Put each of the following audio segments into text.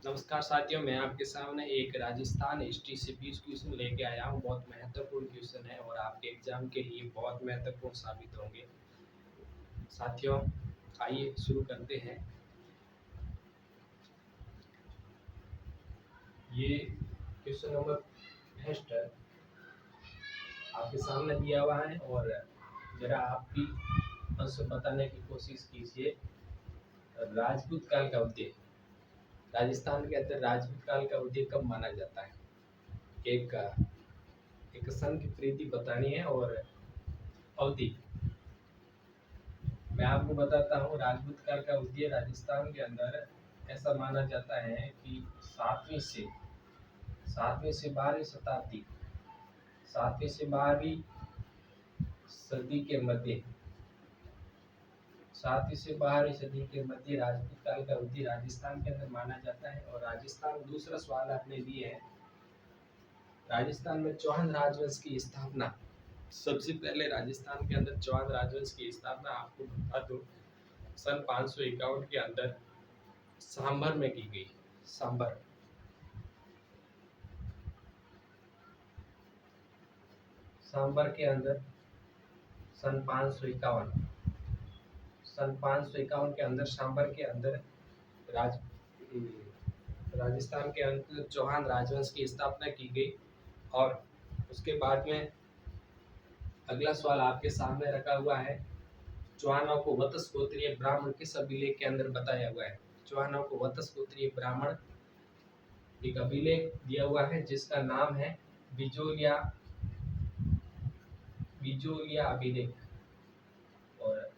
नमस्कार साथियों, मैं आपके सामने एक राजस्थान हिस्ट्री से 20 क्वेश्चन लेके आया हूँ। बहुत महत्वपूर्ण क्वेश्चन है और आपके एग्जाम के लिए बहुत महत्वपूर्ण साबित होंगे। साथियों, आइए शुरू करते हैं। ये क्वेश्चन नंबर फर्स्ट आपके सामने दिया हुआ है और जरा आपकी आंसर बताने की कोशिश कीजिए। राजपूत काल का उदय, राजस्थान के अंदर राजपूत काल का उदय कब माना जाता है? एक एक सन की प्रीति बतानी है और अवधि। मैं आपको बताता हूँ, राजपूत काल का उदय राजस्थान के अंदर ऐसा माना जाता है कि 7वीं से 12वीं शताब्दी, 7वीं से 12वीं सदी के मध्य, 7वीं से 12वीं सदी के मध्य राजपूत काल का उदय राजस्थान के अंदर माना जाता है। और राजस्थान, दूसरा सवाल आपने दिए है, राजस्थान में चौहान राजवंश की स्थापना, सबसे पहले राजस्थान के अंदर चौहान राजवंश की स्थापना आपको बता दूं सन 551 के अंदर सांबर में की गई। सांबर के अंदर सन 551 के अंदर सांबर के अंदर राजस्थान के अंदर चौहान राजवंश की स्थापना की गई। और उसके बाद में अगला सवाल आपके सामने रखा हुआ है, चौहानों को वत्स गोत्रीय ब्राह्मण किस अभिलेख के अंदर बताया हुआ है? चौहानों को वत्स गोत्रीय ब्राह्मण एक अभिलेख दिया हुआ है जिसका नाम है बिजोलिया अभिलेख। और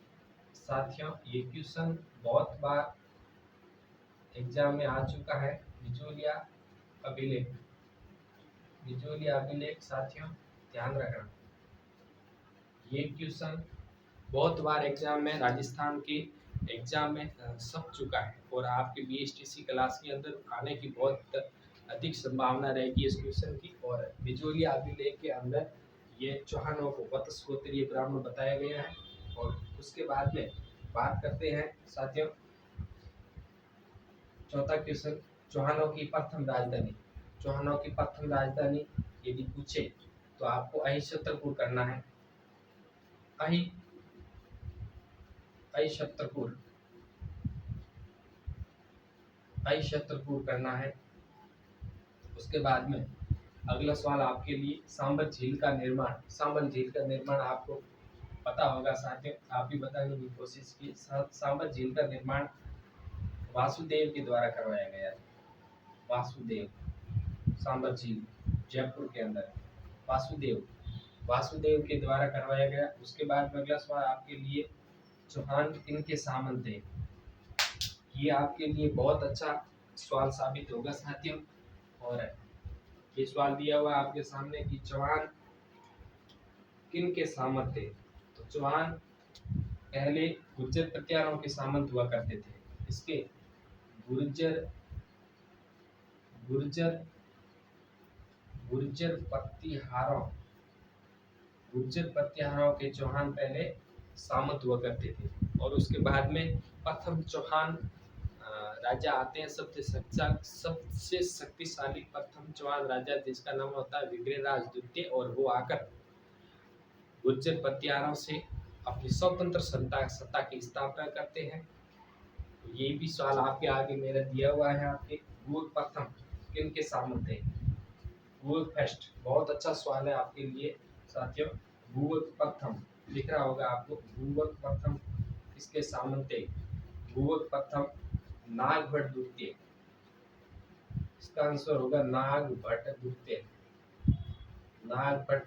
साथियों, ये क्वेश्चन बहुत बार एग्जाम में आ चुका है। बिजोलिया अभिलेख साथियों ध्यान रखना, ये क्वेश्चन बहुत बार एग्जाम में, राजस्थान के एग्जाम में छप चुका है और आपके बीएसटीसी क्लास के अंदर आने की बहुत अधिक संभावना रहेगी इस क्वेश्चन की। और बिजोलिया अभिलेख के अंदर ये चौहानों को वत्स गोत्रीय ब्राह्मण बताया गया है। और उसके बाद में बात करते हैं साथियों, चौथा क्वेश्चन, चौहानों की प्रथम राजधानी यदि पूछे तो आपको अहिछत्रपुर करना है। अहिछत्रपुर करना है। उसके बाद में अगला सवाल आपके लिए, सांबर झील का निर्माण आपको पता होगा साथियों, आप भी बताने की कोशिश की। सांबर झील का निर्माण वासुदेव के द्वारा करवाया गया है। सांबर झील जयपुर के अंदर वासुदेव के द्वारा करवाया गया। उसके बाद में अगला सवाल आपके लिए, चौहान किनके सामंत थे? ये आपके लिए बहुत अच्छा सवाल साबित होगा साथियों। और ये सवाल दिया हुआ आपके सामने कि चौहान किनके सामंत थे? तो चौहान पहले गुर्जर प्रतिहारों के सामंत हुआ करते थे। इसके गुर्जर प्रतिहारों के चौहान पहले सामंत हुआ करते थे। और उसके बाद में प्रथम चौहान राजा आते हैं, सबसे शक्तिशाली प्रथम चौहान राजा, जिसका नाम होता है विग्रहराज द्वितीय। और वो आकर गुर्जर प्रतिहारों से अपनी स्वतंत्र सत्ता की स्थापना करते हैं। ये भी सवाल आपके आगे मेरा दिया हुआ है। आपके गुर प्रथम किनके सामंत थे? गुर फर्स्ट, बहुत अच्छा सवाल है आपके लिए साथियों। गुर प्रथम लिख रहा होगा आपको, गुर प्रथम किसके सामंत थे? गुर प्रथम नागभट्ट द्वितीय, इसका आंसर होगा नागभट्ट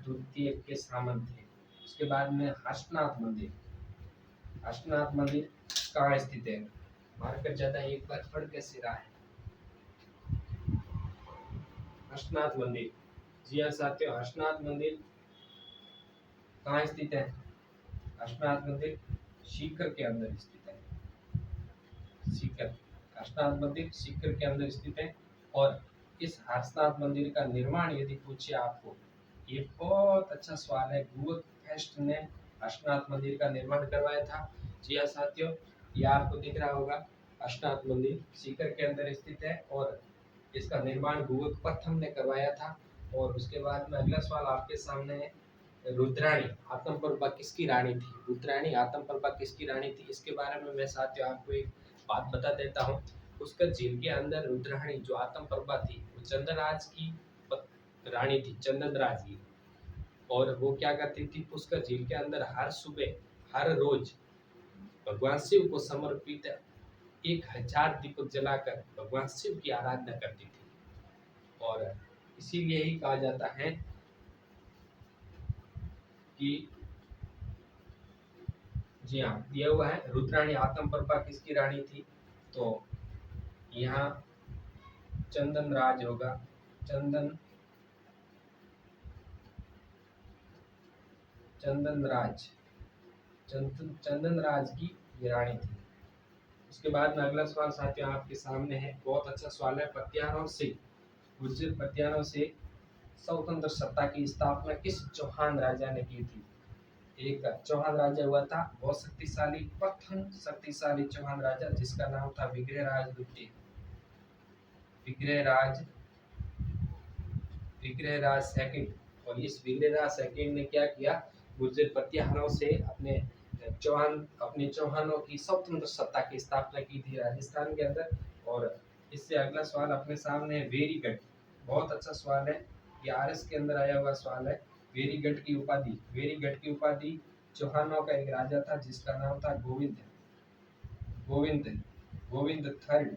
द्वितीय के सामंत थे। उसके बाद में हर्षनाथ मंदिर कहाँ स्थित है? मार्कर ज्यादा एक बार पढ़ के सिरा है। हर्षनाथ मंदिर, जी हाँ साथियों, हर्षनाथ मंदिर कहाँ स्थित है? हर्षनाथ मंदिर सीकर के अंदर स्थित है। हर्षनाथ मंदिर सीकर के अंदर स्थित है। और इस हर्षनाथ मंदिर का निर्माण यदि पूछे आपको, ये बहुत अच्छा सवाल है, गुगल फेस्ट ने हर्षनाथ मंदिर का निर्माण करवाया था। जी हाँ साथियों, ये आपको दिख रहा होगा, हर्षनाथ मंदिर सीकर के अंदर स्थित है। और इसका निर्माण गुगल प्रथम ने करवाया था। और उसके बाद में अगला सवाल आपके सामने है, रुद्राणी आतमप्रभा किसकी रानी थी? रुद्राणी आतमप्रभा किसकी रानी थी, इसके बारे में मैं साथियों आपको एक बात बता देता हूँ। पुष्कर झील के अंदर रुद्राणी जो आतमप्रभा थी वो चंद्रराज की रानी थी, चंद्रराज की। और वो क्या करती थी, पुष्कर झील के अंदर हर सुबह हर रोज भगवान शिव को समर्पित 1000 दीपक जलाकर भगवान शिव की आराधना करती थी। और इसीलिए ही कहा जाता है कि, जी हाँ, दिया हुआ है रुद्राणी आतमप्रभा किसकी रानी थी, तो यहाँ चंदन राज होगा, चंदन चंदन राज चंदन राज की ये रानी थी। उसके बाद में अगला सवाल साथियों आपके सामने है, बहुत अच्छा सवाल है। पतियारों से गुर्जर पतियारों से स्वतंत्र सत्ता की स्थापना किस चौहान राजा ने की थी? एक चौहान राजा हुआ था बहुत शक्तिशाली, प्रथम शक्तिशाली चौहान राजा, जिसका नाम था विग्रहराज द्वितीय। विग्रहराज विग्रहराज सेकंड। और इस विग्रहराज सेकंड ने क्या किया, गुर्जर प्रतिहारों से अपने चौहानों की स्वतंत्र सत्ता की स्थापना की थी राजस्थान के अंदर। और इससे अगला सवाल अपने सामने है, वेरीगढ़। बहुत अच्छा सवाल है, ये आरएस के अंदर आया हुआ सवाल है। वेरीगढ़ की उपाधि चौहानों का एक राजा था जिसका नाम था गोविंद गोविंद गोविंद थर्ड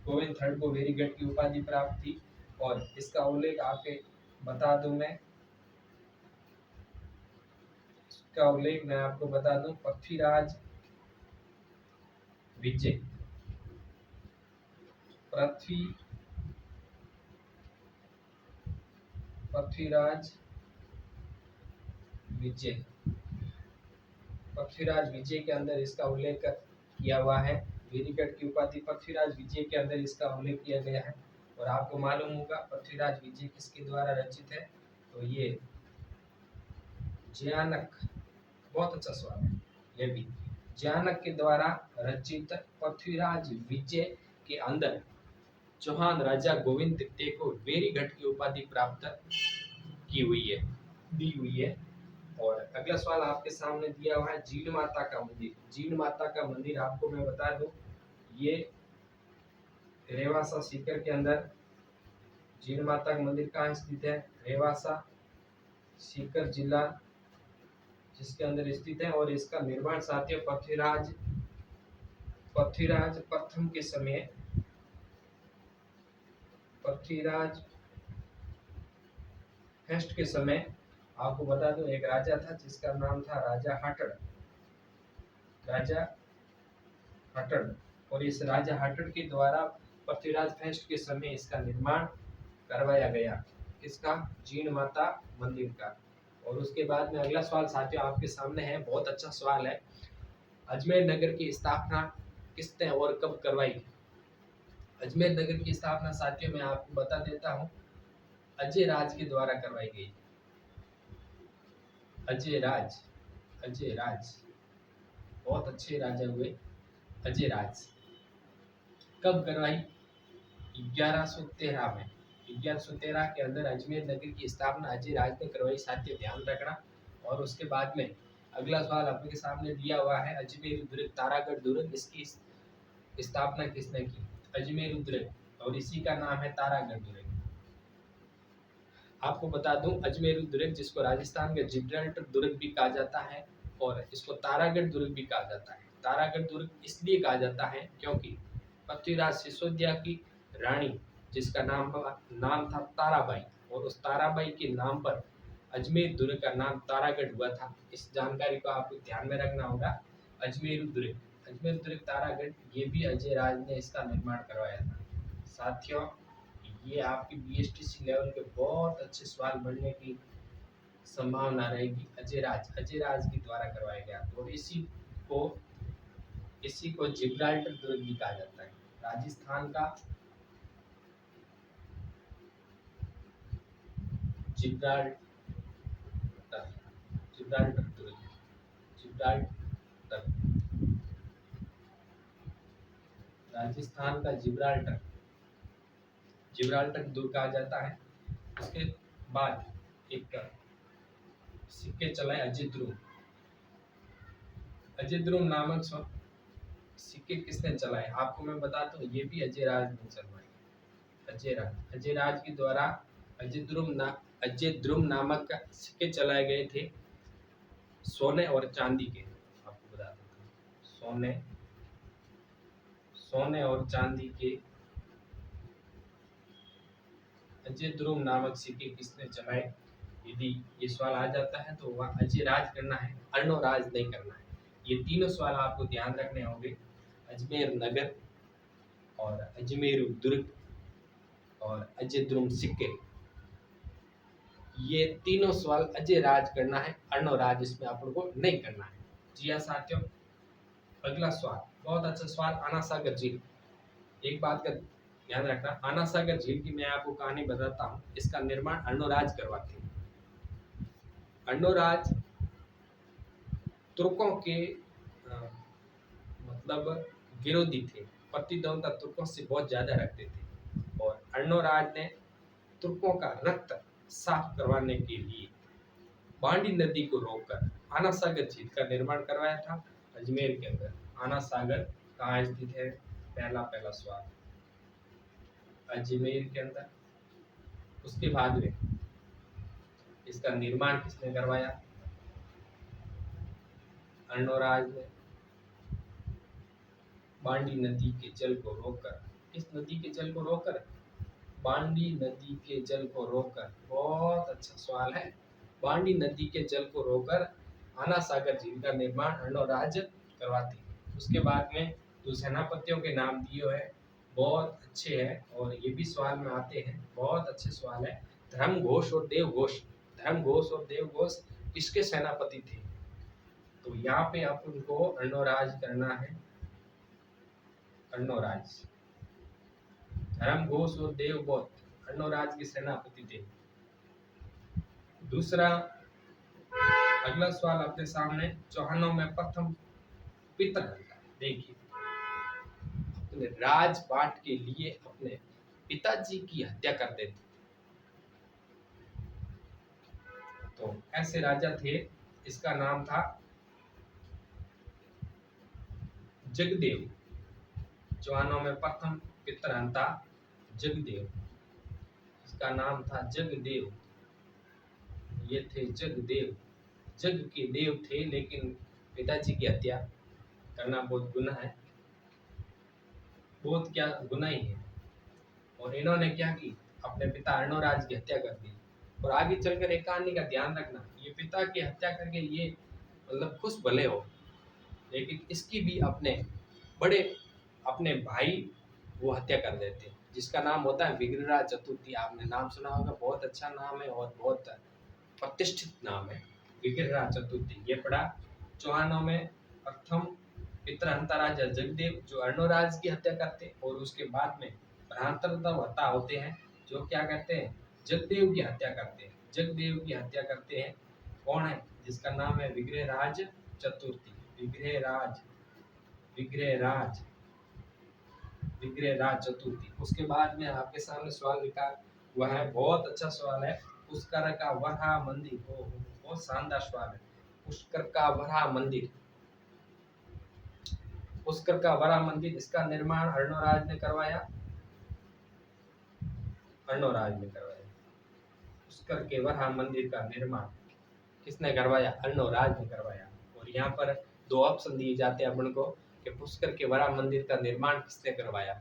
गोविंद थर्ड को वेरीगढ़ की उपाधि प्राप्त थी। और इसका उल्लेख आपके बता दूं मैं इसका उल्लेख मैं आपको बता दूं, पृथ्वीराज विजय पृथ्वीराज विजय पृथ्वीराज विजय के अंदर इसका उल्लेख किया हुआ है। वेरीगढ़ की उपाधि पृथ्वीराज विजय के अंदर इसका उल्लेख किया गया है। और आपको मालूम होगा पृथ्वीराज विजय किसके द्वारा रचित है, तो ये जयानक। बहुत अच्छा सवाल है ये भी। जयानक के द्वारा रचित पृथ्वीराज विजय के अंदर चौहान राजा गोविंद तृतीय को वेरीगढ़ की उपाधि प्राप्त की हुई है, दी हुई है। और अगला सवाल आपके सामने दिया हुआ है, जीण माता का मंदिर। जीण माता का मंदिर आपको मैं बता दूं, ये रेवासा सीकर के अंदर जीण माता का मंदिर कहाँ स्थित है, रेवासा सीकर जिला जिसके अंदर स्थित है। और इसका निर्माण साथियों पृथ्वीराज प्रथम के समय, पृथ्वीराज फर्स्ट के समय आपको बता दूं एक राजा था जिसका नाम था राजा हटड़। और इस राजा हटड़ के द्वारा पृथ्वीराज फर्स्ट के समय इसका निर्माण करवाया गया, किसका, जीण माता मंदिर का। और उसके बाद में अगला सवाल साथियों आपके सामने है, बहुत अच्छा सवाल है। अजमेर नगर की स्थापना किसने और कब करवाई? अजमेर नगर की स्थापना साथियों मैं आपको बता देता हूँ, अजय राज के द्वारा करवाई गई। अजय राज बहुत अच्छे राजा हुए अजय राज। कब करवाई? 1113 में। 1113 के अंदर अजमेर नगर की स्थापना अजय राज ने करवाई, साथियों ध्यान रखना। और उसके बाद में अगला सवाल आपके सामने दिया हुआ है, अजमेर दुर्ग तारागढ़ दुर्ग, इसकी स्थापना किसने की? अजमेर दुर्ग, और इसी का नाम है तारागढ़ दुर्ग। आपको बता दूं अजमेर दुर्ग जिसको राजस्थान का जिब्राल्टर दुर्ग भी कहा जाता है और इसको तारागढ़ दुर्ग भी कहा जाता है। तारागढ़ दुर्ग इसलिए कहा जाता है क्योंकि पृथ्वीराज सिसोदिया की रानी जिसका नाम था ताराबाई, और उस ताराबाई के नाम पर अजमेर दुर्ग का नाम तारागढ़ हुआ था। इस जानकारी को आपको ध्यान में रखना होगा। अजमेर दुर्ग तारागढ़, ये भी अजय राज ने इसका निर्माण करवाया था। साथियों ये आपकी बीएसटीसी लेवल के बहुत अच्छे सवाल बनने की संभावना रहेगी। अजय राज के द्वारा करवाया गया। और इसी को जिब्राल्टर दुर्ग भी कहा जाता है, राजस्थान का जिब्राल्टर जिब्राल्टर दुर्ग जिब्राल्टर राजस्थान का जिब्राल्टर। जिब्राल्टर दुर्ग कहा जाता है। उसके बाद एक सिक्के चलाए अजिद्रुम नामक सिक्के किसने चलाए? आपको मैं बता दूं, ये भी अजय राज ने चलवाए। अजय राज के द्वारा अजय द्रुम नामक सिक्के चलाए गए थे, सोने और चांदी के। आपको बता दूं, सोने और चांदी के अजय नामक सिक्के किसने चलाए? यदि ये सवाल आ जाता है तो वह अजय राज करना है, अर्णोराज नहीं करना है। ये तीनों सवाल आपको ध्यान रखने होंगे। अजमेर नगर और अजमेर दुर्ग और अजय सिक्के, ये तीनों सवाल अजय राज करना है, अर्णोराज इसमें अपन को नहीं करना है। जी हाँ साथियों, अगला सवाल बहुत अच्छा सवाल, आना सागर झील। एक बात का ध्यान रखना, आना सागर झील की मैं आपको कहानी बताता हूँ। इसका निर्माण अर्णोराज करवाते हैं। अर्णोराज तुर्कों के मतलब विरोधी थे, प्रतिद्वंदता तुर्कों से बहुत ज्यादा रखते थे, और अर्णोराज ने तुर्कों का रक्त साफ करवाने के लिए बांडी नदी को रोककर आना सागर झील का निर्माण करवाया था अजमेर के अंदर। आना सागर कहाँ स्थित है? पहला सवाल, अजमेर के अंदर। उसके बाद में इसका निर्माण किसने करवाया? अर्णोराज ने। बांडी नदी के जल को रोककर, किस नदी के जल को रोककर? बांडी नदी के जल को रोककर। बहुत अच्छा सवाल है। बांडी नदी के जल को रोककर आना सागर झील का निर्माण अर्णोराज करवाते हैं। उसके बाद में जो सेनापतियों के नाम दिए हैं बहुत अच्छे हैं, और ये भी सवाल में आते हैं, बहुत अच्छे सवाल है। धर्मघोष और देवघोष किसके सेनापति थे? तो यहाँ पे आप उनको अर्णोराज करना है, अर्णोराज। धर्मघोष और देवघोष अर्णोराज के सेनापति थे। दूसरा अगला सवाल अपने सामने, चौहानों में प्रथम पितृहंता। देखिए, अपने राजपाट के लिए अपने पिताजी की हत्या कर देते, तो ऐसे राजा थे। इसका नाम था जगदेव। चौहानों में प्रथम पितृहंता जगदेव, इसका नाम था जगदेव। ये थे जगदेव, जग के देव थे, लेकिन पिताजी की हत्या करना बहुत गुनाह है, बहुत क्या गुनाह ही है। और इन्होंने क्या की? अपने पिता अर्णोराज की हत्या कर दी। और आगे चलकर एक कहानी का ध्यान रखना, ये पिता की हत्या करके ये मतलब खुश भले हो, लेकिन इसकी भी अपने भाई वो हत्या कर देते हैं, जिसका नाम होता है विग्रहराज चतुर्थी। आपने नाम सुना होगा, बहुत अच्छा नाम है और बहुत प्रतिष्ठित नाम है, विग्रहराज चतुर्थी। ये पढ़ा। चौहानों में प्रथम पितृहंता राजा जगदेव, जो अर्णोराज की हत्या करते, और उसके बाद में भ्रांतरता होते हैं, जो क्या करते हैं? जगदेव की हत्या करते हैं। जगदेव की हत्या करते हैं कौन है? जिसका नाम है विग्रहराज चतुर्थी। विग्रहराज चतुर्थी। उसके बाद में आपके सामने सवाल लिखा हुआ है, बहुत अच्छा सवाल है, पुष्कर का वराह मंदिर। बहुत शानदार सवाल है। पुष्कर का वराह मंदिर, पुष्कर का वराह मंदिर, इसका निर्माण अर्णोराज ने करवाया। पुष्कर के वराह मंदिर का निर्माण किसने करवाया? अर्णोराज ने करवाया। और यहाँ पर दो ऑप्शन दिए जाते हैं अपन को कि पुष्कर के वराह मंदिर का निर्माण किसने करवाया।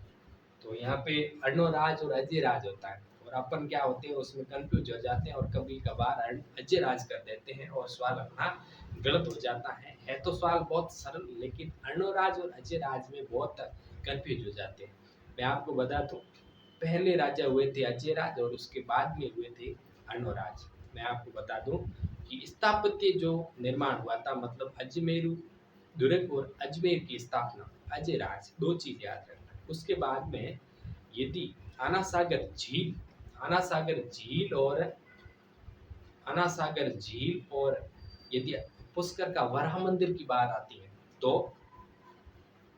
तो यहाँ पे अर्णोराज और अजय राज होता है, और अपन क्या होते हैं उसमें कंफ्यूज हो जाते हैं, और कभी कभार अजय राज कर देते हैं और सवाल अपना गलत हो जाता है तो सवाल बहुत सरल, लेकिन अर्णोराज और अजय राज में बहुत कंफ्यूज हो जाते हैं। मैं आपको बता दूं, पहले राजा हुए थे अजय राज, और उसके बाद में हुए थे अर्णोराज। मैं आपको बता दूं कि स्थापत्य जो निर्माण हुआ था, मतलब अजमेर दुर्ग और अजमेर की स्थापना अजय राज, दो चीज याद रखना। उसके बाद में यदि आना सागर झील और यदि पुष्कर का वराह मंदिर की बात आती है, तो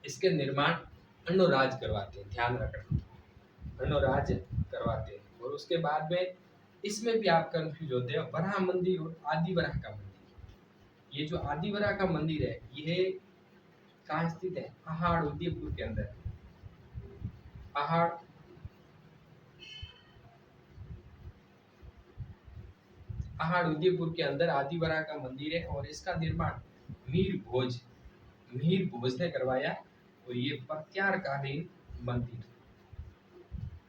इसके निर्माण अर्णोराज करवाते हैं, ध्यान रखना। धनोराज करवाते हैं। और उसके बाद में इसमें भी आप कंफ्यूज होते हैं, वराह मंदिर और आदि वराह का मंदिर। ये जो आदि वराह का मंदिर है ये कहाँ स्थित है? पहाड़ उदयपुर के अंदर। पहाड़ पहाड़ उदयपुर के अंदर आदि वराह का मंदिर है और इसका निर्माण मीर भोज ने करवाया। और ये प्रत्यारकालीन मंदिर,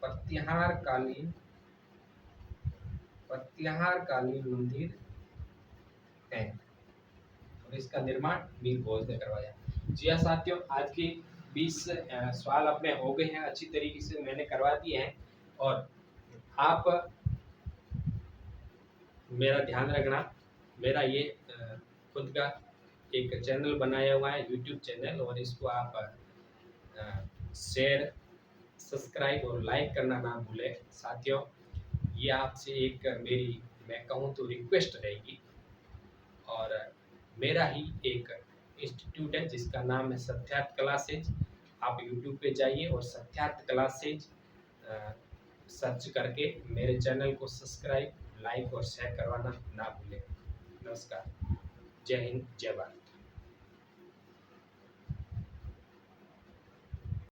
प्रत्याहारकालीन प्रत्याहारकालीन मंदिर है और इसका निर्माण मीर भोज ने करवाया। जी हाँ साथियों, आज के 20 सवाल अपने हो गए हैं, अच्छी तरीके से मैंने करवा दिए हैं। और आप मेरा ध्यान रखना, मेरा ये खुद का एक चैनल बनाया हुआ है, यूट्यूब चैनल, और इसको आप शेयर, सब्सक्राइब और लाइक करना ना भूलें। साथियों, ये आपसे एक मेरी, मैं कहूँ तो, रिक्वेस्ट रहेगी। और मेरा ही एक इंस्टीट्यूट है जिसका नाम है सत्यार्थ क्लासेज। आप यूट्यूब पे जाइए और सत्यार्थ क्लासेज सर्च करके मेरे चैनल को सब्सक्राइब, लाइक और शेयर करवाना ना भूलें। नमस्कार, जय हिंद, जय भारत।